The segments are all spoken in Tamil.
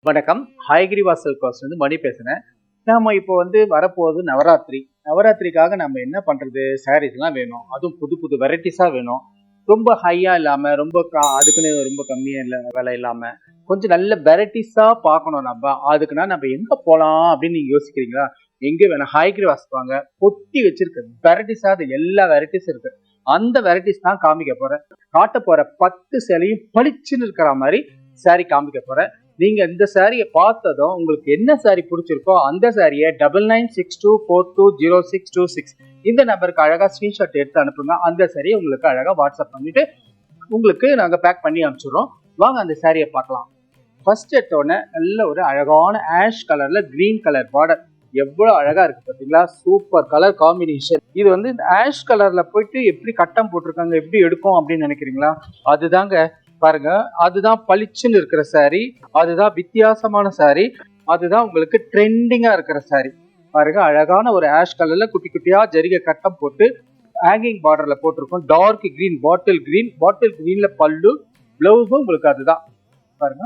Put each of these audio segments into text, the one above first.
வணக்கம். ஹயகிரிவா சில்க் ஹவுஸ் மணி பேசுறேன். நாம இப்போ வரப்போகுது நவராத்திரிக்காக நம்ம என்ன பண்றது, சாரீஸ் எல்லாம் வேணும். அதுவும் புது புது வெரைட்டிஸா வேணும். ரொம்ப ஹையா இல்லாம, ரொம்ப அதுக்குன்னு ரொம்ப கம்மியா இல்ல விலை இல்லாம, கொஞ்சம் நல்ல வெரைட்டிஸா பார்க்கணும். அதுக்குன்னா நம்ம எங்க போலாம் அப்படின்னு நீங்க யோசிக்கிறீங்களா? எங்க வேணும், ஹயகிரிவாஸ் வாங்க. பொத்தி வச்சிருக்கு வெரைட்டிஸா, அது எல்லா வெரைட்டிஸும் இருக்கு. அந்த வெரைட்டிஸ் தான் காமிக்க போறேன். காட்ட போற 10 சேலையும் பளிச்சுன்னு இருக்கிற மாதிரி சாரி காமிக்க போறேன். நீங்க இந்த சாரியை பார்த்ததும் உங்களுக்கு என்ன சாரி பிடிச்சிருக்கோ அந்த சாரியை 9962420626 இந்த நம்பருக்கு அழகா ஸ்கிரீன்ஷாட் எடுத்து அனுப்புங்க. அந்த சாரியை உங்களுக்கு அழகா வாட்ஸ்அப் பண்ணிட்டு உங்களுக்கு நாங்க பேக் பண்ணி அனுப்பிச்சிடுறோம். வாங்க அந்த சாரியை பார்க்கலாம். ஃபர்ஸ்ட் எடுத்தோடனே நல்ல ஒரு அழகான ஆஷ் கலர்ல கிரீன் கலர் பார்டர், எவ்வளவு அழகா இருக்கு பாத்தீங்களா? Super colour combination. இது இந்த ஆஷ் கலர்ல போயிட்டு எப்படி கட்டம் போட்டிருக்காங்க, எப்படி எடுக்கும் அப்படின்னு நினைக்கிறீங்களா? அதுதாங்க பாருங்க, அதுதான் பளிச்சுன்னு இருக்கிற சாரி, அதுதான் வித்தியாசமான சாரி, அதுதான் உங்களுக்கு ட்ரெண்டிங்கா இருக்கிற சாரி. பாருங்க, அழகான ஒரு ஆஷ் கலர்ல குட்டி குட்டியா ஜரிகை கட்டம் போட்டு ஹேங்கிங் பார்டர்ல போட்டிருக்கோம். டார்க் கிரீன், பாட்டில் கிரீன்ல பல்லு, பிளவுஸும் உங்களுக்கு அதுதான். பாருங்க,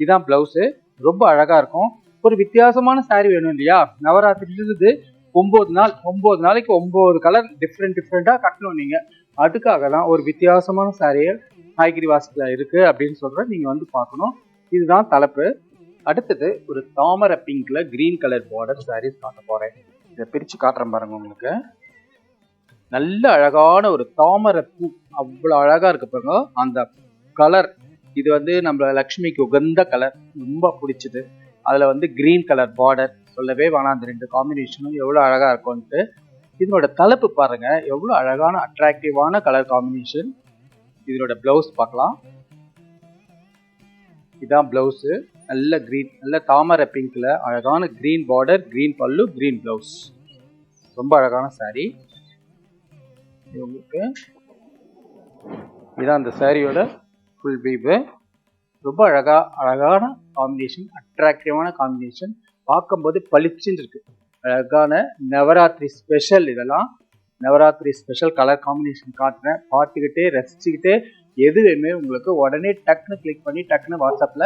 இதுதான் பிளவுஸ். ரொம்ப அழகா இருக்கும். ஒரு வித்தியாசமான சாரி வேணும் இல்லையா? நவராத்திரிலிருந்து 9 நாளைக்கு 9 கலர் டிஃப்ரெண்டா கட்டணும் நீங்க. அதுக்காக தான் ஒரு வித்தியாசமான சாரியை ஹயகிரிவாஸ்ல இருக்கு அப்படின்னு சொல்றேன். நீங்க பார்க்கணும். இதுதான் தலைப்பு. அடுத்தது ஒரு தாமரை பிங்க்ல கிரீன் கலர் பார்டர் சாரீஸ் காட்ட போறேன். இதை பிரிச்சு காட்டுறேன் பாருங்க. உங்களுக்கு நல்ல அழகான ஒரு தாமரை பூ, அவ்வளவு அழகா இருக்கு பாருங்க அந்த கலர். இது நம்ம லக்ஷ்மிக்கு உகந்த கலர், ரொம்ப பிடிச்சது. அதுல கிரீன் கலர் பார்டர், சொல்லவே வேணாம். அந்த 2 காம்பினேஷனும் எவ்வளவு அழகா இருக்கும்ட்டு. இதனோட தலைப்பு பாருங்க, எவ்வளவு அழகான அட்ராக்டிவான கலர் காம்பினேஷன். இதனோட பிளவுஸ் பார்க்கலாம். இதான் பிளவுஸ். நல்ல கிரீன், நல்ல தாமரை பிங்க்ல அழகான கிரீன் பார்டர், கிரீன் பல்லு, கிரீன் பிளவுஸ். ரொம்ப அழகான சாரி. உங்களுக்கு இதான் அந்த சாரியோட ஃபுல் வீவு. ரொம்ப அழகான காம்பினேஷன், அட்ராக்டிவான காம்பினேஷன். பார்க்கும்போது பளிச்சுன்னு இருக்கு. அழகான நவராத்திரி ஸ்பெஷல். இதெல்லாம் நவராத்திரி ஸ்பெஷல் கலர் காம்பினேஷன் காட்டுறேன். பார்த்துக்கிட்டே ரசிச்சுக்கிட்டே எது வேணுமே உங்களுக்கு உடனே டக்குன்னு கிளிக் பண்ணி டக்குன்னு வாட்ஸ்அப்ல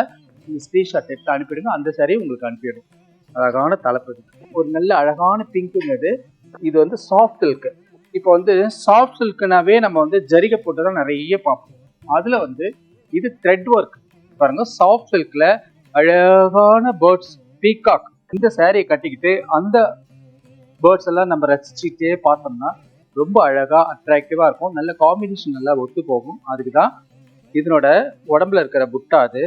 ஸ்கிரீன்ஷாட் எடுத்து அனுப்பிடுங்க. அந்த சாரி உங்களுக்கு அனுப்பிடும். அழகான தலைப்பு. ஒரு நல்ல அழகான பிங்க்குங்க. இது சாஃப்ட் சில்க். இப்போ சாஃப்ட் சில்க்னாவே நம்ம ஜரிகை போட்டு தான் நிறைய பார்ப்போம். அதுல இது த்ரெட் ஒர்க் பாருங்க. சாஃப்ட் சில்க்ல அழகான பேர்ட்ஸ், பீகாக். இந்த சாரியை கட்டிக்கிட்டு அந்த பேர்ட்ஸ் எல்லாம் நம்ம ரசிச்சுட்டே பார்த்தோம்னா ரொம்ப அழகா அட்ராக்டிவா இருக்கும். நல்ல காம்பினேஷன், நல்லா ஒத்து போகும். அதுக்குதான் இதனோட உடம்புல இருக்கிற புட்டா. அது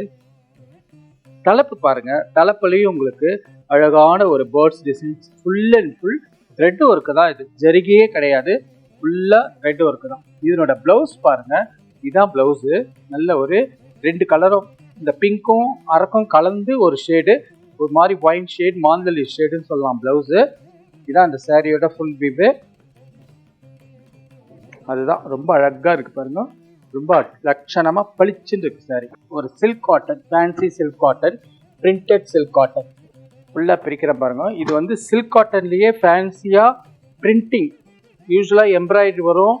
தலைப்பு பாருங்க. தலைப்புலையும் உங்களுக்கு அழகான ஒரு birds designs, full and full thread work தான். இது ஜரிகையே கிடையாது, ஃபுல்லா த்ரெட் ஒர்க்கு தான். இதனோட பிளவுஸ் பாருங்க. இதான் பிளவுஸ். நல்ல ஒரு 2 கலரும், இந்த பிங்க்கும் அரக்கும் கலந்து ஒரு ஷேடு, ஒரு மாதிரி ஒயின் ஷேட், மாந்தலி ஷேடுன்னு சொல்லலாம் பிளவுஸ். இதான் அந்த சாரியோட ஃபுல் வியூ. அதுதான் ரொம்ப அழகா இருக்கு பாருங்க. ரொம்ப லட்சணமா பளிச்சுன்னு இருக்கு சாரி. ஒரு silk cotton, fancy silk cotton, printed silk cotton ஃபுல்லா பிரிக்கிற பாருங்க. இது சில்க் காட்டன்லயே ஃபேன்சியா பிரிண்டிங், யூஸ்வலா எம்ப்ராய்டரி வரும்,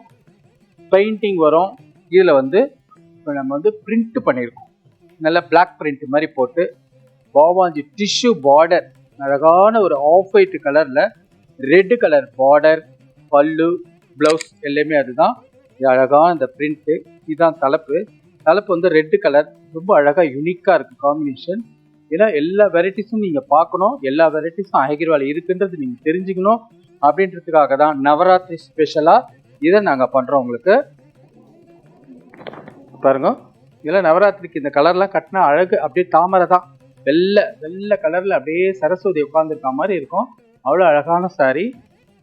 பெயிண்டிங் வரும். இதுல நம்ம பிரிண்ட் பண்ணியிருக்கோம். நல்ல பிளாக் பிரிண்ட் மாதிரி போட்டு பாவாஞ்சி டிஷ்யூ பார்டர், அழகான ஒரு ஆஃப் ஒயிட் கலர்ல ரெட் கலர் பார்டர், பல்லு, பிளவுஸ் எல்லாமே அதுதான். இது அழகான இந்த பிரிண்ட். இதுதான் தலைப்பு. ரெட் கலர், ரொம்ப அழகா யூனிக்கா இருக்கு காம்பினேஷன். ஏன்னா எல்லா வெரைட்டிஸும் நீங்க பார்க்கணும், எல்லா வெரைட்டிஸும் ஹயகிரிவால இருக்குன்றது நீங்க தெரிஞ்சுக்கணும் அப்படின்றதுக்காக தான் நவராத்திரி ஸ்பெஷலா இதை நாங்க பண்றோம் உங்களுக்கு. பாருங்க, இதெல்லாம் நவராத்திரிக்கு இந்த கலர்லாம் கட்டினா அழகு. அப்படியே தாமரை தான், வெள்ளை கலர்ல அப்படியே சரஸ்வதி உட்கார்ந்துருக்க மாதிரி இருக்கும். அவ்வளோ அழகான சாரி.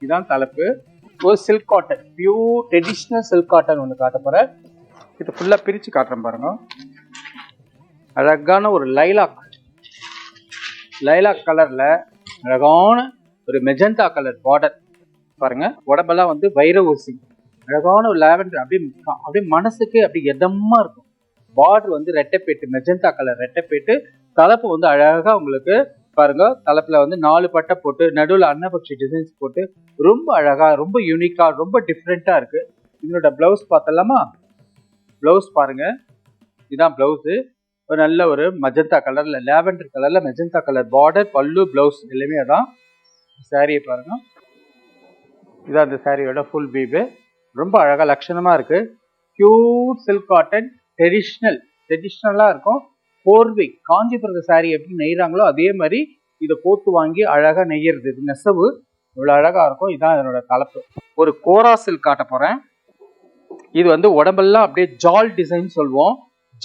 இதுதான் தலைப்பு. ஒரு silk cotton, pure traditional silk cotton ஒன்று காட்ட போறேன். இது ஃபுல்லா பிரிச்சு காட்டுறேன் பாருங்க. அழகான ஒரு லைலாக் கலர்ல அழகான ஒரு மெஜந்தா கலர் பார்டர் பாருங்க. உடம்பெல்லாம் வைர ஊசி, அழகான ஒரு லாவெண்டர், அப்படியே மனசுக்கு அப்படி எதமா இருக்கும். பார்டர் ரெட்டைப்பேட்டு, மெஜந்தா கலர் ரெட்டைப்பேட்டு. தலைப்பு அழகா உங்களுக்கு பாருங்க. தலைப்புல 4 பட்டை போட்டு நடுவில் அன்னபக்ஷி டிசைன்ஸ் போட்டு ரொம்ப அழகா, ரொம்ப யூனிக்கா, ரொம்ப டிஃப்ரெண்டா இருக்கு. இதனோட பிளவுஸ் பார்த்தலாமா? ப்ளவுஸ் பாருங்க, இதுதான் ப்ளவுஸு. ஒரு நல்ல ஒரு மஜந்தா கலர்ல, லாவெண்டர் கலர்ல மெஜந்தா கலர் பார்டர், பல்லு, ப்ளவுஸ் எல்லாமே அதான். சாரியை பாருங்க, இதான் அந்த சாரியோட ஃபுல் வீவு. ரொம்ப அழகா லட்சணமா இருக்கு. பியூர் சில்க் காட்டன், ட்ரெடிஷ்னலா இருக்கும். போர்வை காஞ்சிபுரத்து சாரி எப்படி நெய்றாங்களோ அதே மாதிரி இதை போத்து வாங்கி அழகா நெய்யறது. இது நெசவு இவ்வளவு அழகா இருக்கும். இதான் இதனோட கலப்பு. ஒரு கோரா சில்க் காட்ட போறேன். இது வந்து உடம்பெல்லாம் அப்படியே ஜால் டிசைன் சொல்லுவோம்.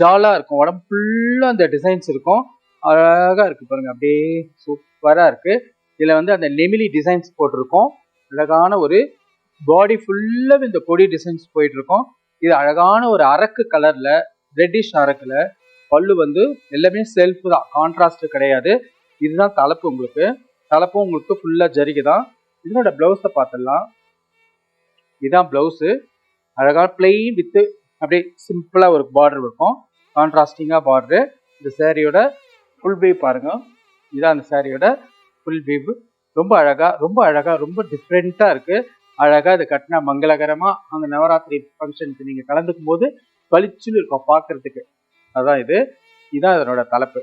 ஜாலா இருக்கும், உடம்பு ஃபுல்லா அந்த டிசைன்ஸ் இருக்கும். அழகா இருக்கு பாருங்க, அப்படியே சூப்பரா இருக்கு. இதுல வந்து அந்த நெமிலி டிசைன்ஸ் போட்டிருக்கோம். அழகான ஒரு பாடி ஃபுல்லா இந்த கொடி டிசைன்ஸ் போயிட்டு இருக்கும். இது அழகான ஒரு அரக்கு கலர்ல, ரெட்டிஷ் அரக்குல. பல்லு வந்து எல்லாமே செல்ஃப் தான், கான்ட்ராஸ்ட் கிடையாது. இதுதான் தலைப்பு. உங்களுக்கு தலைப்பும் உங்களுக்கு ஃபுல்லா ஜரிகை தான். இதனோட பிளவுஸை பார்த்துடலாம். இதுதான் பிளவுஸு. அழகா பிளெயின் வித் அப்படியே சிம்பிளா ஒரு பார்டர் இருக்கும், கான்ட்ராஸ்டிங்கா பார்டரு. இந்த சாரியோட ஃபுல் வீவ் பாருங்க, இதுதான் அந்த சாரியோட ஃபுல் வீவ். ரொம்ப அழகா ரொம்ப டிஃப்ரெண்டா இருக்கு. அழகா இதை கட்டினா மங்களகரமா அந்த நவராத்திரி ஃபங்க்ஷனுக்கு நீங்க கலந்துக்கும் போது பளிச்சுன்னு இருக்கும் பார்க்கறதுக்கு. அதான் இதுதான் இதனோட தலைப்பு.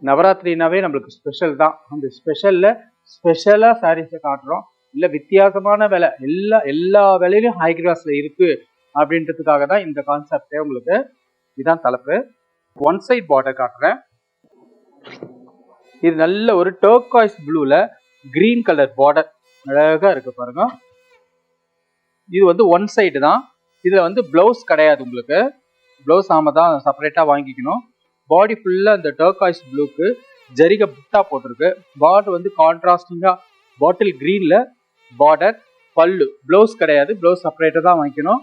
நவராத்திரினாவே நம்மளுக்கு ஸ்பெஷல் தான். அந்த ஸ்பெஷலா சாரீஸை காட்டுறோம். இல்ல வித்தியாசமான விலை, எல்லா விலையிலும் ஹை கிளாஸ்ல இருக்கு அப்படின்றதுக்காக தான் இந்த கான்செப்டே உங்களுக்கு. இதுதான் தலைப்பு. ஒன் சைட் பார்டர் காட்டுறேன். இது நல்ல ஒரு டர்காய்ஸ் ப்ளூல கிரீன் கலர் பார்டர் அழகா இருக்கு பாருங்க. இது வந்து ஒன் சைடு தான். இதுல வந்து பிளவுஸ் கிடையாது. உங்களுக்கு பிளவுஸ் ஆமா தான் செப்பரேட்டா வாங்கிக்கணும். பாடி ஃபுல்லா இந்த டர்காய்ஸ் ப்ளூக்கு ஜரிகை புட்டா போட்டிருக்கு. பார்டர் வந்து கான்ட்ராஸ்டிங்கா பாட்டில் கிரீன்ல பார்டர். பல்லு, பிளவுஸ் கிடையாது, பிளவுஸ் செப்பரேட்டா தான் வாங்கிக்கணும்.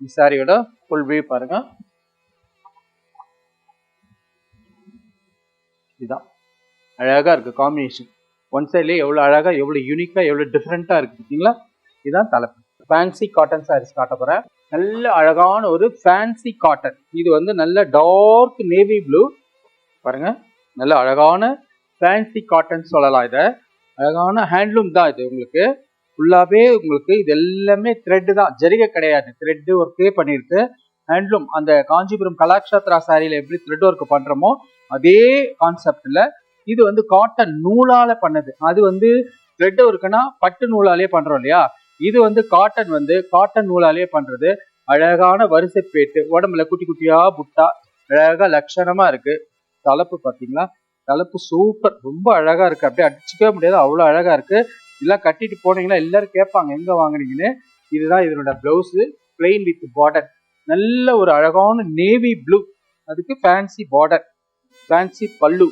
இந்த சாரியோட ஃபுல் வியூ பாருங்க. இதுதான் அழகா இருக்கு காம்பினேஷன். ஒன் சைட்லேயே எவ்வளோ அழகா, எவ்வளோ யூனிக்கா, எவ்வளோ டிஃப்ரெண்டா இருக்கு பார்த்தீங்களா? இதுதான் தலைப்பு. ஃபேன்சி காட்டன் சாரீஸ் காட்ட போறேன். நல்ல அழகான ஒரு ஃபேன்சி காட்டன். இது வந்து நல்ல டார்க் நேவி ப்ளூ பாருங்க. நல்ல அழகான ஃபேன்சி காட்டன் சொல்லலாம். இதை அழகான ஹேண்ட்லூம் தான். இது உங்களுக்கு ஃபுல்லாவே உங்களுக்கு இது எல்லாமே த்ரெட் தான், ஜரிகை கிடையாது. த்ரெட் ஒர்க்கே பண்ணிருக்கு. ஹேண்ட்லூம் அந்த காஞ்சிபுரம் கலாக்ஷாத்ரா சாரியில எப்படி த்ரெட் ஒர்க் பண்றோமோ அதே கான்செப்ட்ல இது வந்து காட்டன் நூலால பண்ணது. அது வந்து த்ரெட் ஒர்க்குனா பட்டு நூலாலே பண்றோம் இல்லையா? இது வந்து காட்டன் நூலாலே பண்றது. அழகான வரிசை பேட்டு, உடம்புல குட்டி குட்டியா புட்டா, அழகா லட்சணமா இருக்கு. தலைப்பு பாத்தீங்களா? தலைப்பு சூப்பர், ரொம்ப அழகா இருக்கு. அப்படியே அடிச்சுக்கவே முடியாது, அவ்வளவு அழகா இருக்கு. இதெல்லாம் கட்டிட்டு போனீங்கன்னா எல்லாரும் கேட்பாங்க எங்க வாங்குனீங்கன்னு. இதுதான் இதனோட பிளவுஸ், பிளெயின் வித் பார்டர். நல்ல ஒரு அழகான நேவி ப்ளூ, அதுக்கு ஃபேன்சி பார்டர், ஃபேன்சி பல்லு.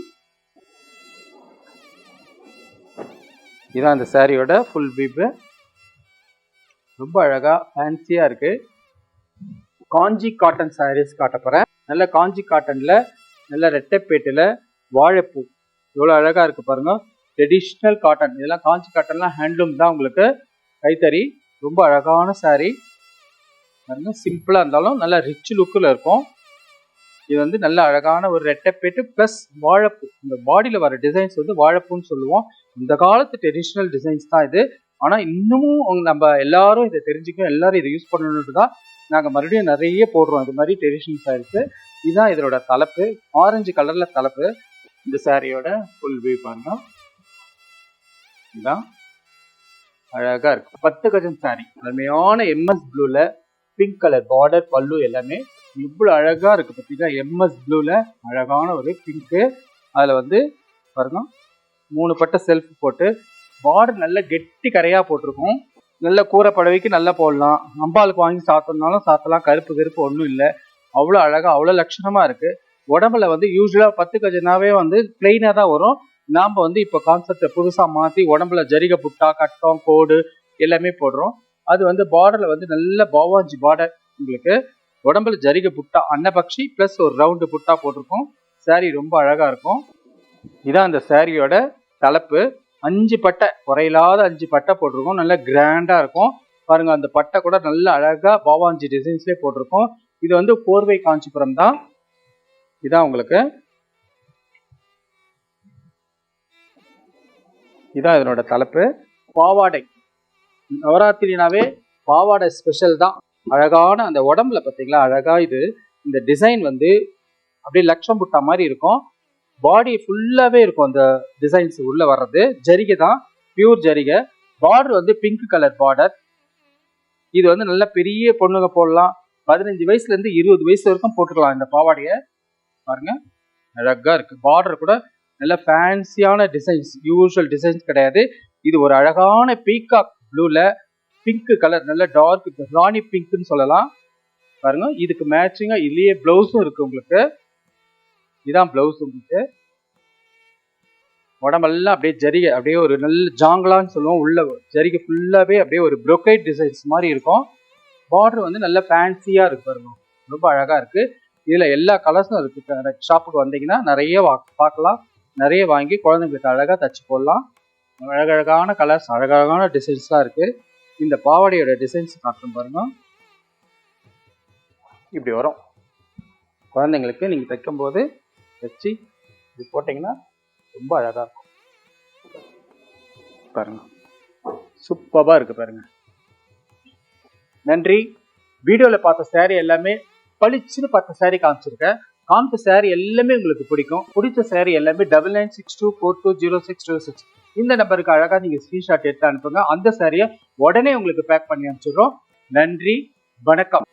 இதான் அந்த சாரியோட ஃபுல் வீவு. ரொம்ப அழகா ஃபேன்சியா இருக்கு. காஞ்சி காட்டன் சாரீஸ் காட்ட போறேன். நல்ல காஞ்சி காட்டன்ல, நல்ல ரெட்டைப்பேட்டுல வாழைப்பூ எவ்வளவு அழகா இருக்கு பாருங்க. Traditional cotton. இதெல்லாம் காஞ்சி காட்டன்லாம் ஹேண்ட்லூம் தான், உங்களுக்கு கைத்தறி. ரொம்ப அழகான சாரி பாருங்க. சிம்பிளா இருந்தாலும் நல்ல ரிச் லுக்கில் இருக்கும். இது வந்து நல்ல அழகான ஒரு ரெட்டைப்பேட்டு பிளஸ் வாழைப்பூ. இந்த பாடியில வர டிசைன்ஸ் வந்து வாழைப்பூன்னு சொல்லுவோம். இந்த காலத்து ட்ரெடிஷ்னல் டிசைன்ஸ் தான் இது. ஆனா இன்னமும் நம்ம எல்லாரும் இதை தெரிஞ்சுக்கணும், எல்லாரும் இதை யூஸ் பண்ணணும்னு தான் நாங்க மறுபடியும் நிறைய போடுறோம் இது மாதிரி ட்ரெடிஷ்னல் சாரீஸ். இதுதான் இதோட தலைப்பு, ஆரஞ்சு கலர்ல தலைப்பு. இந்த சாரியோட ஃபுல் வியூ பாருங்க. இதுதான் அழகா இருக்கு. 10 கஜம் சாரி, அருமையான எம்எஸ் ப்ளூல பிங்க் கலர் பார்டர், பல்லு எல்லாமே இவ்வளவு அழகா இருக்கு பார்த்தீங்கன்னா. எம்எஸ் ப்ளூல அழகான ஒரு பிங்க்கு. அதுல வந்து பாருங்க 3 பட்டை செல்ஃப் போட்டு பார்டர் நல்ல கெட்டி கரையா போட்டிருக்கும். நல்ல கூரை படவைக்கு நல்லா போடலாம், அம்பாளுக்கு வாங்கி சாப்பிட்றதுனாலும் சாப்பிடலாம். கருப்பு ஒன்றும் இல்லை, அவ்வளோ அழகா அவ்வளோ லட்சணமா இருக்கு. உடம்புல வந்து யூஸ்வலா 10 கஜனாவே வந்து பிளெயினா தான் வரும். நாம வந்து இப்போ கான்செப்டை புதுசா மாத்தி உடம்புல ஜரிகை புட்டா, கட்டம், கோடு எல்லாமே போடுறோம். அது வந்து பார்டர்ல வந்து நல்ல பாவாஞ்சி பார்டர். உங்களுக்கு உடம்புல ஜரிகை புட்டா, அன்னபக்ஷி பிளஸ் ஒரு ரவுண்டு புட்டா போட்டிருக்கோம். சாரி ரொம்ப அழகா இருக்கும். இதான் அந்த சாரியோட தலைப்பு. 5 பட்டை, குறையில்லாத 5 பட்டை போட்டிருக்கோம். நல்ல கிராண்டா இருக்கும் பாருங்க. அந்த பட்டை கூட நல்ல அழகா பாவாஞ்சி டிசைன்ஸ்லேயே போட்டிருக்கோம். இது வந்து கோர்வை காஞ்சிபுரம் தான். இதான் உங்களுக்கு, இதான் இதனோட தலைப்பு. பாவாடை, நவராத்திரினாவே பாவாடை ஸ்பெஷல் தான். அழகான அந்த உடம்புல பார்த்தீங்களா அழகா இது இந்த டிசைன் வந்து அப்படியே லட்சம் புட்டா மாதிரி இருக்கும். பாடி ஃபுல்லாவே இருக்கும் அந்த டிசைன்ஸ் உள்ள வர்றது. ஜரிகை தான், பியூர் ஜரிகை. பார்டர் வந்து பிங்க் கலர் பார்டர். இது வந்து நல்ல பெரிய பொண்ணுங்க போடலாம். 15 வயசுல இருந்து 20 வயசு வரைக்கும் போட்டுக்கலாம் இந்த பாவாடைய. பாருங்க அழகா இருக்கு. பார்டர் கூட நல்ல ஃபேன்சியான டிசைன்ஸ், யூஷுவல் டிசைன்ஸ் கிடையாது. இது ஒரு அழகான பீகாக் ப்ளூல பிங்க் கலர், நல்ல டார்க் ராணி பிங்க்னு சொல்லலாம். பாருங்க இதுக்கு மேட்சிங்கா இதுலயே பிளவுஸும் இருக்கு உங்களுக்கு. இதான் பிளவுஸ். உங்களுக்கு உடம்பெல்லாம் அப்படியே ஜரிகை, அப்படியே ஒரு நல்ல ஜாங்கலான்னு சொல்லுவோம். உள்ள ஜரிகை ஃபுல்லாவே அப்படியே ஒரு ப்ரொக்கைட் டிசைன்ஸ் மாதிரி இருக்கும். பார்டர் வந்து நல்ல ஃபேன்சியா இருக்கு பாருங்க, ரொம்ப அழகா இருக்கு. இதுல எல்லா கலர்ஸும் இருக்கு. ஷாப்புக்கு வந்தீங்கன்னா நிறைய பார்க்கலாம். நிறைய வாங்கி குழந்தைங்களுக்கு அழகா தச்சு போடலாம். அழகழகான கலர்ஸ், அழகழகான டிசைன்ஸ்லாம் இருக்கு. இந்த பாவாடையோட டிசைன்ஸ் காட்டும் பாருங்க. இப்படி வரும். குழந்தைங்களுக்கு நீங்க தைக்கும் போது வச்சு இது போட்டீங்கன்னா ரொம்ப அழகா இருக்கும். பாருங்க சூப்பரா இருக்கு பாருங்க. நன்றி. வீடியோல பார்த்த saree எல்லாமே பளிச்சுன்னு பார்த்த saree காமிச்சிருக்கேன். காமிச்ச saree எல்லாமே உங்களுக்கு பிடிக்கும். பிடிச்ச saree எல்லாமே 9962420626 இந்த நம்பருக்கு அழகா நீங்க ஸ்கிரீன்ஷாட் எடுத்து அனுப்புங்க. அந்த சாரியை உடனே உங்களுக்கு பேக் பண்ணி அனுப்பிச்சிடுறோம். நன்றி, வணக்கம்.